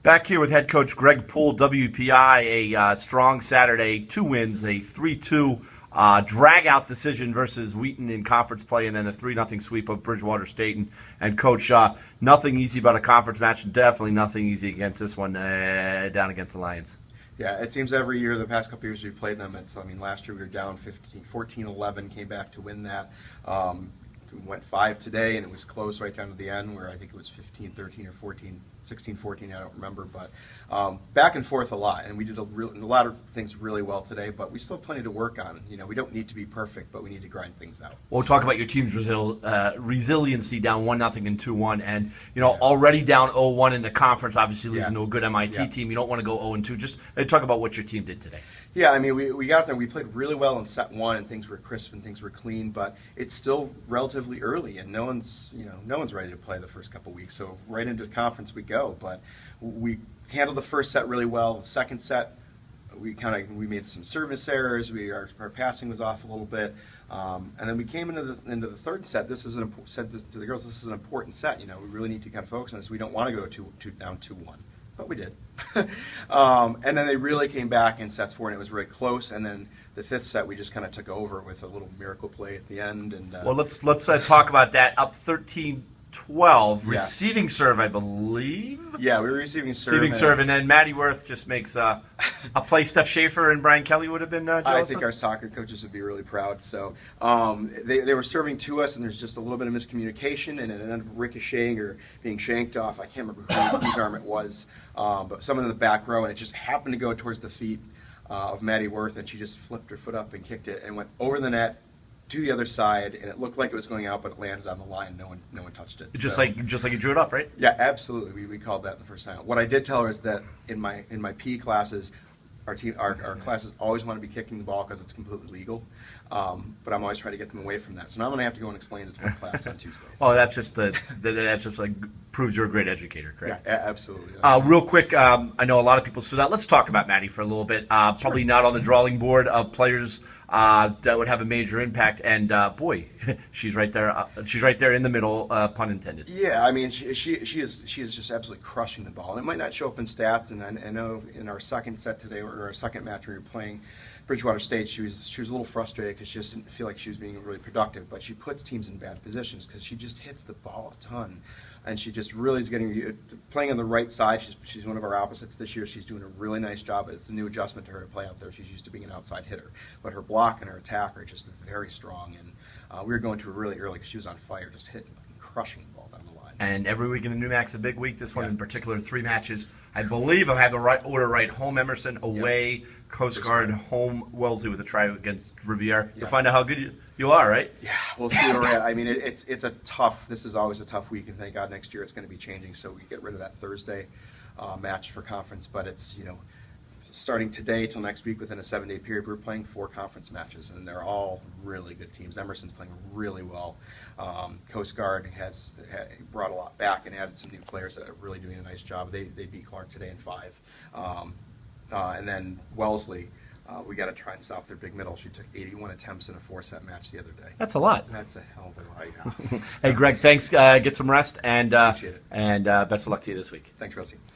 Back here with head coach Greg Poole, WPI, a strong Saturday, 2 wins, a 3-2 drag-out decision versus Wheaton in conference play, and then a 3-0 sweep of Bridgewater State. And Coach, nothing easy about a conference match, and definitely nothing easy against this one down against the Lions. Yeah, it seems every year, the past couple years we've played them, last year we were down 14-11, came back to win that. We went 5 today, and it was close right down to the end, where I think it was 15-13 or 16-14, I don't remember. But back and forth a lot, and we did a lot of things really well today, but we still have plenty to work on. You know, we don't need to be perfect, but we need to grind things out. We'll talk about your team's resiliency down 1-0 and 2-1, and already down 0-1 in the conference, obviously losing to a good MIT team. You don't want to go 0-2. Just talk about what your team did today. Yeah, I mean, we got there. We played really well in set 1, and things were crisp and things were clean. But it's still relatively early, and no one's ready to play the first couple weeks. So right into the conference we go. But we handled the first set really well. The second set, we made some service errors. Our passing was off a little bit, and then we came into the third set. Said this to the girls. This is an important set. You know, we really need to kind of focus on this. We don't want to go down 2-1. But we did. And then they really came back in sets 4, and it was really close. And then the fifth set, we just kind of took over with a little miracle play at the end. And well, let's talk about that. Up 13-12, receiving serve, I believe. Yeah, we were receiving serve. Receiving serve, and then Maddie Worth just makes a play Steph Schaefer and Brian Kelly would have been jealous I think of. our soccer coaches would be really proud. So they were serving to us, and there's just a little bit of miscommunication, and it ended up ricocheting or being shanked off. I can't remember whose arm it was, but someone in the back row, and it just happened to go towards the feet of Maddie Worth, and she just flipped her foot up and kicked it and went over the net to the other side, and it looked like it was going out, but it landed on the line. No one touched it. Just like you drew it up, right? Yeah, absolutely. We called that the first time. What I did tell her is that in my PE classes, our classes always want to be kicking the ball because it's completely legal, but I'm always trying to get them away from that. So now I'm going to have to go and explain it to my class on Tuesday. Oh, that's just like proves you're a great educator, correct? Yeah, absolutely. Real quick, I know a lot of people stood out. Let's talk about Maddie for a little bit. Probably not on the drawing board of players that would have a major impact, and boy, she's right there. She's right there in the middle, pun intended. Yeah, I mean, she is just absolutely crushing the ball. And it might not show up in stats, and I know in our second set today, or our second match when we were playing Bridgewater State, she was a little frustrated because she just didn't feel like she was being really productive. But she puts teams in bad positions because she just hits the ball a ton. And she just really is playing on the right side. She's one of our opposites this year. She's doing a really nice job. It's a new adjustment to her to play out there. She's used to being an outside hitter. But her block and her attack are just very strong. And we were going to her really early because she was on fire, just hitting, crushing the ball down the line. And every week in the New Mac's a big week. This one in particular, 3 matches. I believe I have the right order right. Home Emerson, away Coast Guard, home Wellesley with a try against Riviere. To find out how good you are, right? Yeah, we'll see where we're at. I mean, it's a tough. This is always a tough week, and thank God next year it's going to be changing. So we get rid of that Thursday match for conference, but it's starting today till next week within a 7-day period. We're playing 4 conference matches, and they're all really good teams. Emerson's playing really well. Coast Guard has brought a lot back and added some new players that are really doing a nice job. They beat Clark today in 5. And then Wellesley, we got to try and stop their big middle. She took 81 attempts in a 4-set match the other day. That's a lot. That's a hell of a lot, yeah. Hey, Greg, thanks. Get some rest, and Appreciate it. And best of luck to you this week. Thanks, Rosie.